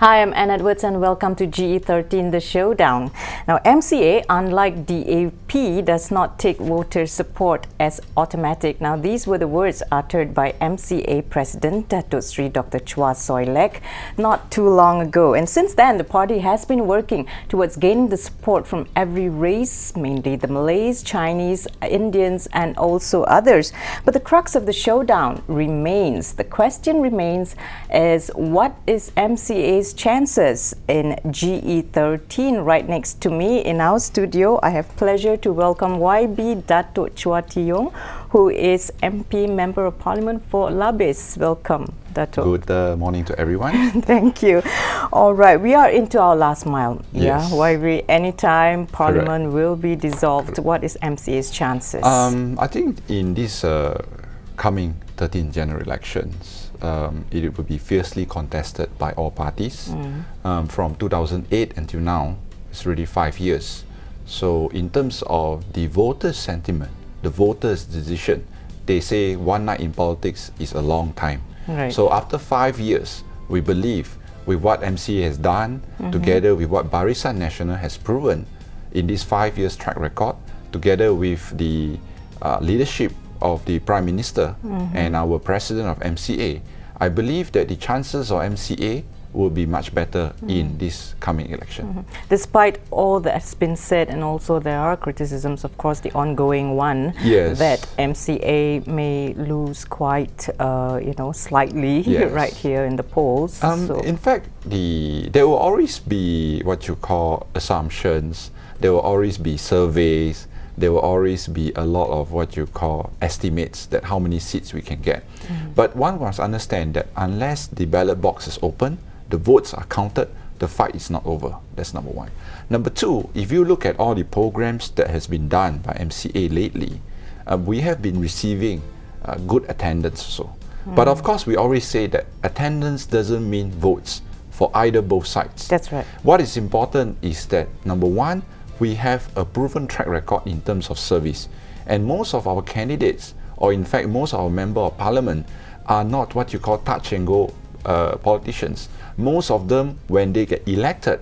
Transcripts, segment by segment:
Hi, I'm Ann Edwards and welcome to GE13 Showdown. Now, MCA, unlike DAP, does not take voter support as automatic. Now, these were the words uttered by MCA President Datuk Sri Dr. Chua Soy Lek not too long ago. And since then, the party has been working towards gaining the support from every race, mainly the Malays, Chinese, Indians, and also others. But the crux of the showdown remains. The question remains is what is MCA's chances in GE13? Right next to me in our studio, I have pleasure to welcome YB Datuk Chua Tiyong, who is MP Member of Parliament for Labis. Welcome, Datuk. Good morning to everyone. Thank you. All right, we are into our last mile. Yes. Yeah, YB, anytime Parliament Correct. will be dissolved, what is MCA's chances? I think in this coming 13th general elections, it will be fiercely contested by all parties. From 2008 until now, it's really 5 years. So in terms of the voters' sentiment, the voters' decision, they say one night in politics is a long time. Right. So after 5 years, we believe with what MCA has done, together with what Barisan Nasional has proven in this 5 years track record, together with the leadership of the Prime Minister and our President of MCA, I believe that the chances of MCA will be much better in this coming election. Despite all that's been said, and also there are criticisms, of course, the ongoing one, Yes. that MCA may lose quite, slightly Yes. right here in the polls. In fact, there will always be what you call assumptions, there will always be surveys, there will always be a lot of what you call estimates that how many seats we can get. But one must understand that unless the ballot box is open, the votes are counted, the fight is not over. That's number one. Number two, if you look at all the programs that has been done by MCA lately, we have been receiving good attendance also. But of course, we always say that attendance doesn't mean votes for either both sides. That's right. What is important is that, number one, we have a proven track record in terms of service. And most of our candidates, or in fact most of our Member of Parliament, are not what you call touch and go politicians. Most of them, when they get elected,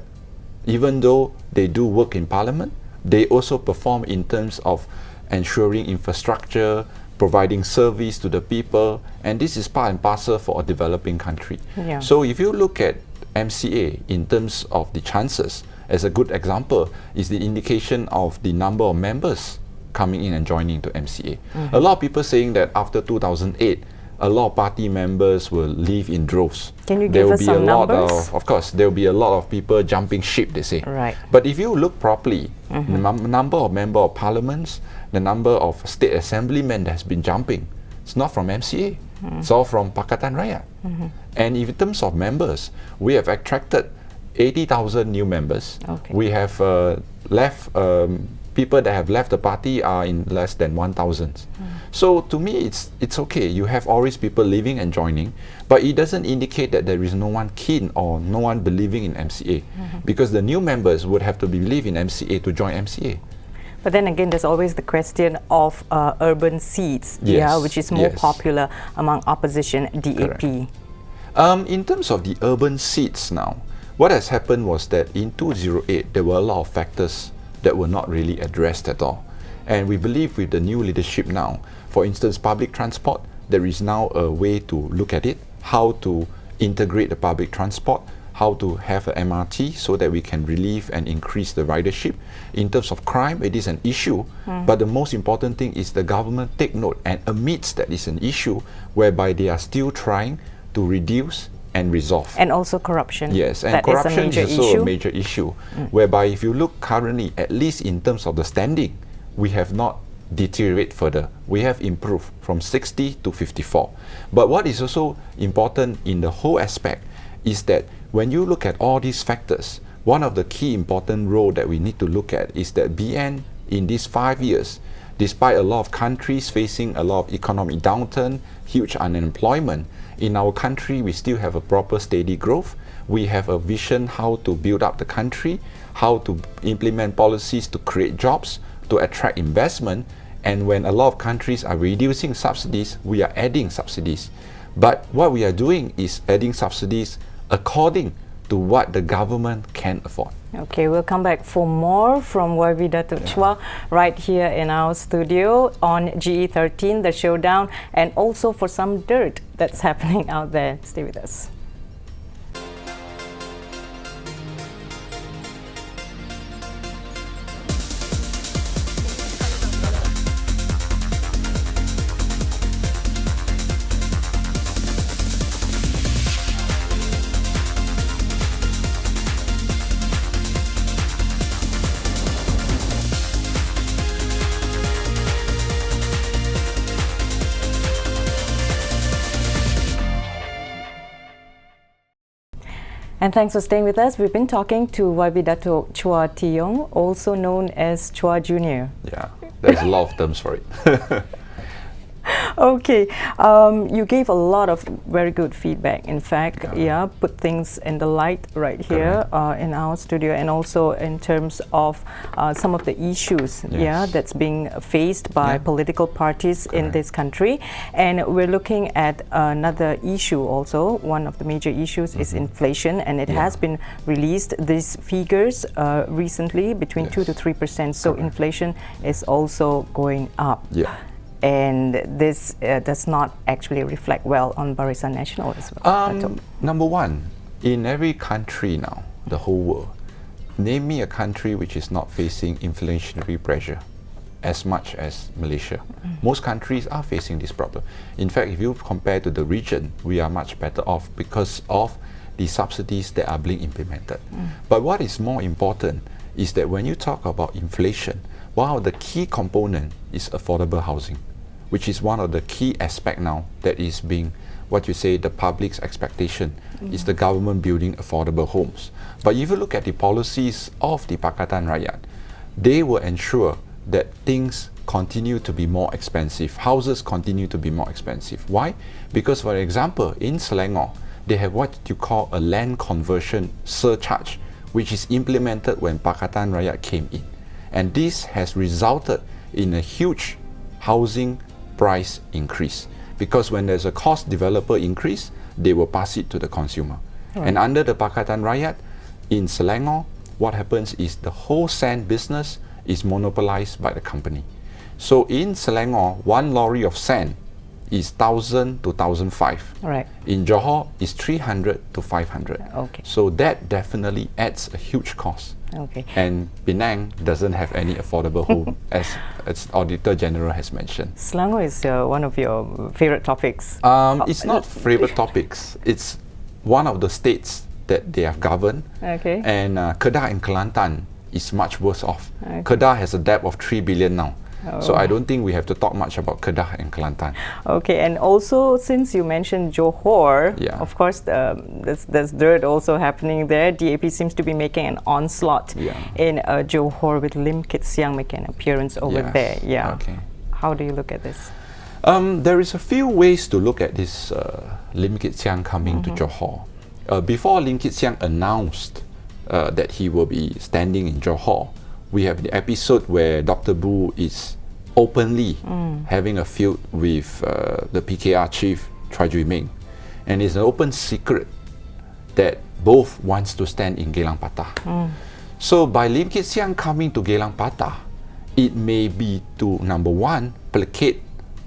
even though they do work in Parliament, they also perform in terms of ensuring infrastructure, providing service to the people, and this is part and parcel for a developing country. Yeah. So if you look at MCA in terms of the chances, as a good example is the indication of the number of members coming in and joining to MCA. A lot of people saying that after 2008, a lot of party members will leave in droves. Can you There give will us be some a lot numbers? of course, there will be a lot of people jumping ship, they say. Right. But if you look properly, the number of member of parliaments, the number of state assemblymen that has been jumping, it's not from MCA. It's all from Pakatan Rakyat. And in terms of members, we have attracted 80,000 new members. Okay. We have left people that have left the party are in less than 1,000. So to me, it's okay. You have always people leaving and joining, but it doesn't indicate that there is no one keen or no one believing in MCA, because the new members would have to believe in MCA to join MCA. But then again, there's always the question of urban seats, Yes, which is more yes. popular among opposition DAP. In terms of the urban seats now, what has happened was that in 2008, there were a lot of factors that were not really addressed at all. And we believe with the new leadership now, for instance, public transport, there is now a way to look at it, how to integrate the public transport, how to have an MRT so that we can relieve and increase the ridership. In terms of crime, it is an issue, but the most important thing is the government take note and admits that it's an issue whereby they are still trying to reduce and resolve. And also corruption. Yes, and That corruption is a major is also issue. a major issue, whereby if you look currently, at least in terms of the standing, we have not deteriorated further. We have improved from 60 to 54. But what is also important in the whole aspect is that when you look at all these factors, one of the key important role that we need to look at is that BN in these 5 years, despite a lot of countries facing a lot of economic downturn, huge unemployment, in our country we still have a proper steady growth. We have a vision how to build up the country, how to implement policies to create jobs, to attract investment, and when a lot of countries are reducing subsidies, we are adding subsidies. But what we are doing is adding subsidies according to what the government can afford. Okay, we'll come back for more from YB Datuk Chua right here in our studio on GE13, the showdown, and also for some dirt that's happening out there. Stay with us. And thanks for staying with us. We've been talking to YB Datuk Chua Tiong, also known as Chua Jr. Yeah, there's a lot of terms for it. Okay, you gave a lot of very good feedback. In fact, put things in the light right here in our studio, and also in terms of some of the issues, that's being faced by political parties in this country. And we're looking at another issue also. One of the major issues is inflation, and it has been released, these figures recently, between 2 to 3%. So inflation is also going up. And this does not actually reflect well on Barisan Nasional as well. Number one, in every country now, the whole world, name me a country which is not facing inflationary pressure as much as Malaysia. Most countries are facing this problem. In fact, if you compare to the region, we are much better off because of the subsidies that are being implemented. But what is more important is that when you talk about inflation, one of the key component is affordable housing, which is one of the key aspect now that is being, what you say, the public's expectation is the government building affordable homes. But if you look at the policies of the Pakatan Rakyat, they will ensure that things continue to be more expensive, houses continue to be more expensive. Why? Because, for example, in Selangor, they have what you call a land conversion surcharge, which is implemented when Pakatan Rakyat came in. And this has resulted in a huge housing price increase, because when there's a cost developer increase, they will pass it to the consumer. And under the Pakatan Rakyat in Selangor, what happens is the whole sand business is monopolized by the company. So in Selangor, one lorry of sand is 1,000 to 1,500. In Johor, is 300 to 500. So that definitely adds a huge cost. And Penang doesn't have any affordable home, as Auditor General has mentioned. Selangor is one of your favorite topics. It's not favorite topics. It's one of the states that they have governed. And Kedah and Kelantan is much worse off. Kedah has a debt of 3 billion now. So I don't think we have to talk much about Kedah and Kelantan. And also, since you mentioned Johor, of course, there's dirt also happening there. DAP seems to be making an onslaught in Johor, with Lim Kit Siang making an appearance over there. How do you look at this? There is a few ways to look at this Lim Kit Siang coming to Johor. Before Lim Kit Siang announced that he will be standing in Johor, we have the episode where Dr. Boo is openly having a feud with the PKR chief, Chua Ju Ming. And it's an open secret that both wants to stand in Geylang Patah. So by Lim Kit Siang coming to Geylang Patah, it may be to, number one, placate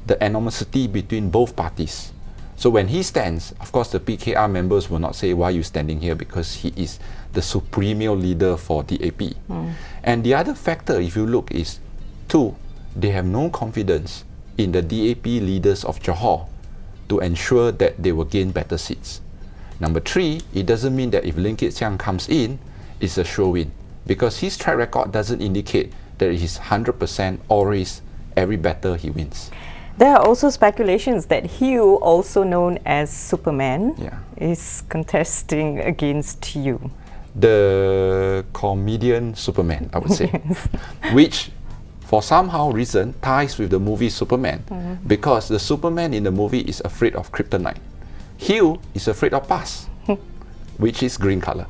the animosity between both parties. So when he stands, of course the PKR members will not say, why are you standing here? Because he is the supreme leader for DAP. And the other factor, if you look, is two, they have no confidence in the DAP leaders of Johor to ensure that they will gain better seats. Number three, it doesn't mean that if Lim Kit Siang comes in, it's a sure win, because his track record doesn't indicate that he's 100% always every battle he wins. There are also speculations that Hugh, also known as Superman, is contesting against you. The comedian Superman, I would say, which for somehow reason ties with the movie Superman, because the Superman in the movie is afraid of kryptonite. Hugh is afraid of pus, which is green color.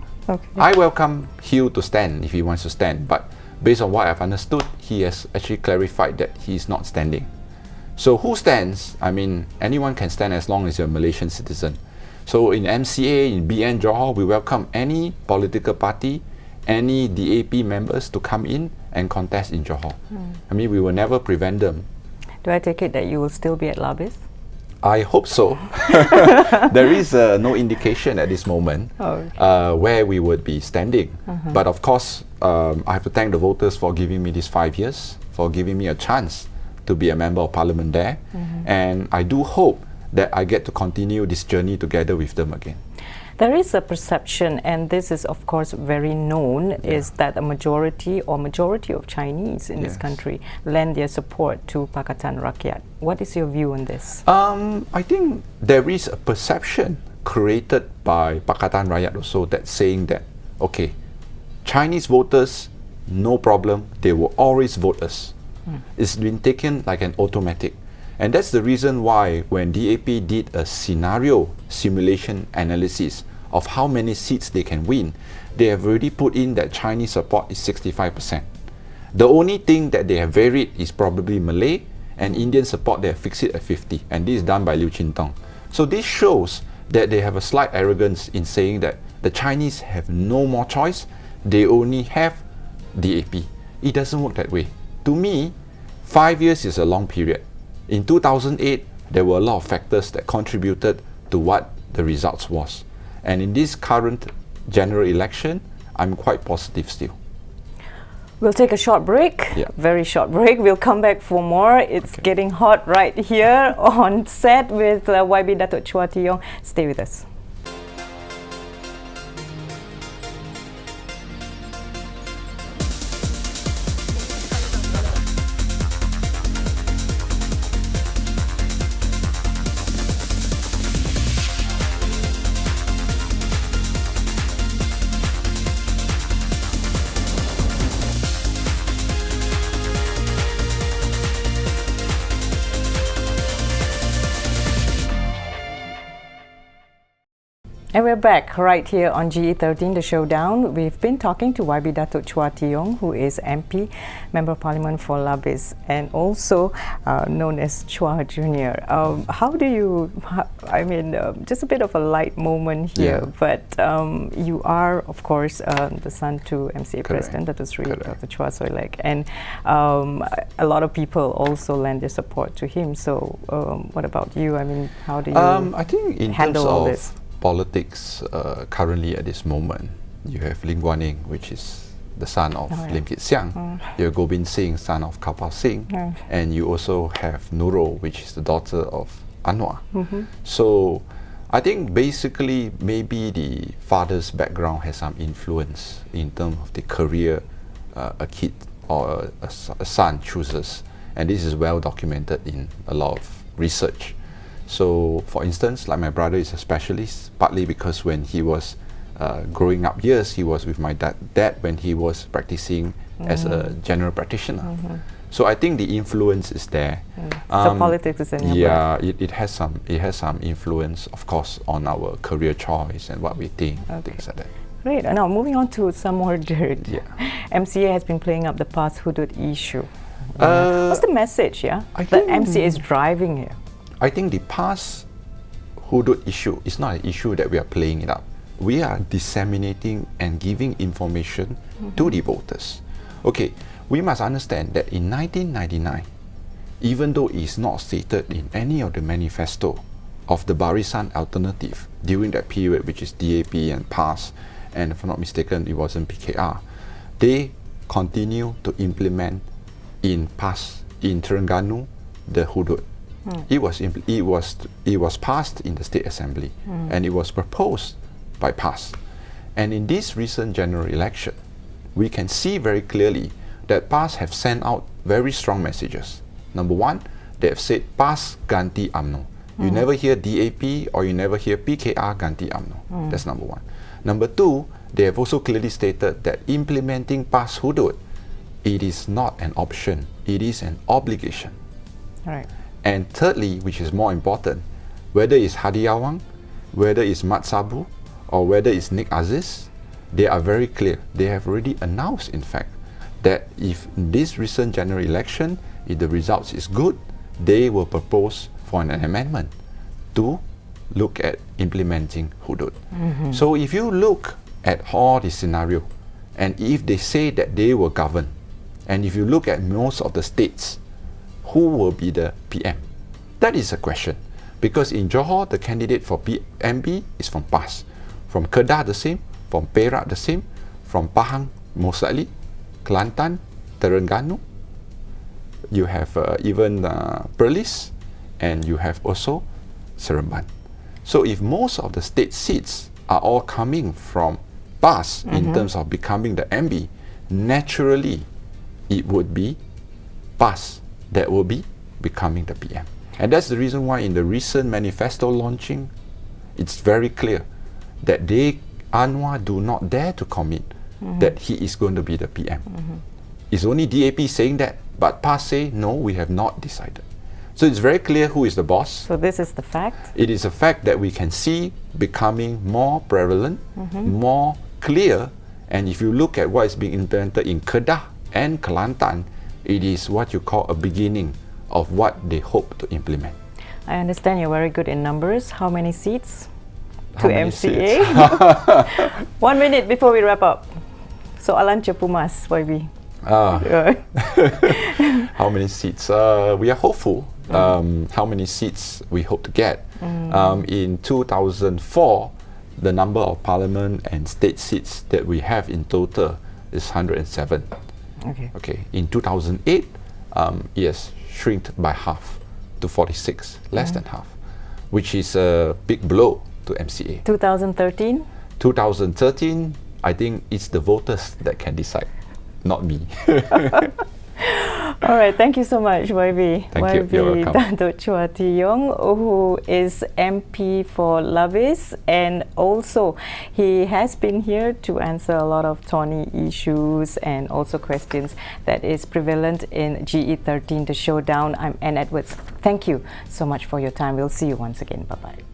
I welcome Hugh to stand if he wants to stand, but based on what I've understood, he has actually clarified that he is not standing. So who stands? I mean, anyone can stand as long as you're a Malaysian citizen. So in MCA, in BN Johor, we welcome any political party, any DAP members to come in and contest in Johor. I mean, we will never prevent them. Do I take it that you will still be at Labis? I hope so. There is no indication at this moment where we would be standing. But of course, I have to thank the voters for giving me these 5 years, for giving me a chance to be a member of parliament there. And I do hope that I get to continue this journey together with them again. There is a perception, and this is of course very known, is that a majority of Chinese in this country lend their support to Pakatan Rakyat. What is your view on this? I think there is a perception created by Pakatan Rakyat also that saying that, okay, Chinese voters, no problem, they will always vote us. It's been taken like an automatic. And that's the reason why when DAP did a scenario simulation analysis of how many seats they can win, they have already put in that Chinese support is 65%. The only thing that they have varied is probably Malay, and Indian support they have fixed it at 50, and this is done by Liu Chintong. So this shows that they have a slight arrogance in saying that the Chinese have no more choice, they only have DAP. It doesn't work that way. To me, 5 years is a long period. In 2008, there were a lot of factors that contributed to what the results was. And in this current general election, I'm quite positive still. We'll take a short break, very short break. We'll come back for more. It's getting hot right here on set with YB Datuk Chua Tee-yong. Stay with us. And we're back right here on GE13, the Showdown. We've been talking to YB Datuk Chua Tee-yong, who is MP, Member of Parliament for Labis, and also known as Chua Jr. How do you, I mean, just a bit of a light moment here, but you are, of course, the son to MCA President, Datuk Sri Dr. Chua Soilek, and a lot of people also lend their support to him. So what about you? I mean, how do you I think in handle terms all of this? Politics currently at this moment, you have Lim Guan Eng, which is the son of Lim Kit Siang, you have Gobind Singh, son of Kapil Singh, and you also have Nurul, which is the daughter of Anwar. So I think basically maybe the father's background has some influence in terms of the career a kid or a son chooses, and this is well documented in a lot of research. So, for instance, like my brother is a specialist, partly because when he was growing up years, he was with my dad when he was practicing as a general practitioner. So I think the influence is there. So politics is in your blood. it has some influence, of course, on our career choice and what we think, things like that. Great. Now moving on to some more dirt. MCA has been playing up the past hudud issue. What's the message? That MCA is driving here. I think the past hudud issue is not an issue that we are playing it up. We are disseminating and giving information to the voters. Okay, we must understand that in 1999, even though it is not stated in any of the manifesto of the Barisan Alternative during that period, which is DAP and PAS, and if I'm not mistaken, it wasn't PKR, they continue to implement in PAS, in Terengganu, the hudud. It was passed in the State Assembly, and it was proposed by PAS. And in this recent general election, we can see very clearly that PAS have sent out very strong messages. Number one, they have said PAS ganti UMNO. You never hear DAP or you never hear PKR ganti UMNO. That's number one. Number two, they have also clearly stated that implementing PAS hudud, it is not an option, it is an obligation. Right. And thirdly, which is more important, whether it's Hadi Awang, whether it's Mat Sabu, or whether it's Nick Aziz, they are very clear. They have already announced, in fact, that if this recent general election, if the results is good, they will propose for an amendment to look at implementing hudud. So if you look at all the scenario, and if they say that they will govern, and if you look at most of the states, who will be the PM? That is a question. Because in Johor, the candidate for PMB is from PAS. From Kedah, the same. From Perak, the same. From Pahang, most likely. Kelantan, Terengganu. You have even Perlis, and you have also Seremban. So if most of the state seats are all coming from PAS in terms of becoming the MB, naturally it would be PAS that will be becoming the PM. And that's the reason why in the recent manifesto launching, it's very clear that Anwar do not dare to commit that he is going to be the PM. It's only DAP saying that, but PAS say, no, we have not decided. So it's very clear who is the boss. So this is the fact? It is a fact that we can see becoming more prevalent, more clear, and if you look at what is being implemented in Kedah and Kelantan, it is what you call a beginning of what they hope to implement. I understand you're very good in numbers. How many seats to How many MCA? 1 minute before we wrap up. So Alan Cepumas, YB. How many seats? We are hopeful. How many seats we hope to get? In 2004, the number of parliament and state seats that we have in total is 107. Okay. In 2008, yes, shrinked by half to 46, less than half, which is a big blow to MCA. 2013? 2013, I think it's the voters that can decide, not me. All right, thank you so much, YB. Thank you, you're welcome. Datuk Chua Tee Yong, who is MP for Lavis, and also he has been here to answer a lot of thorny issues and also questions that is prevalent in GE13, the Showdown. I'm Anne Edwards. Thank you so much for your time. We'll see you once again. Bye-bye.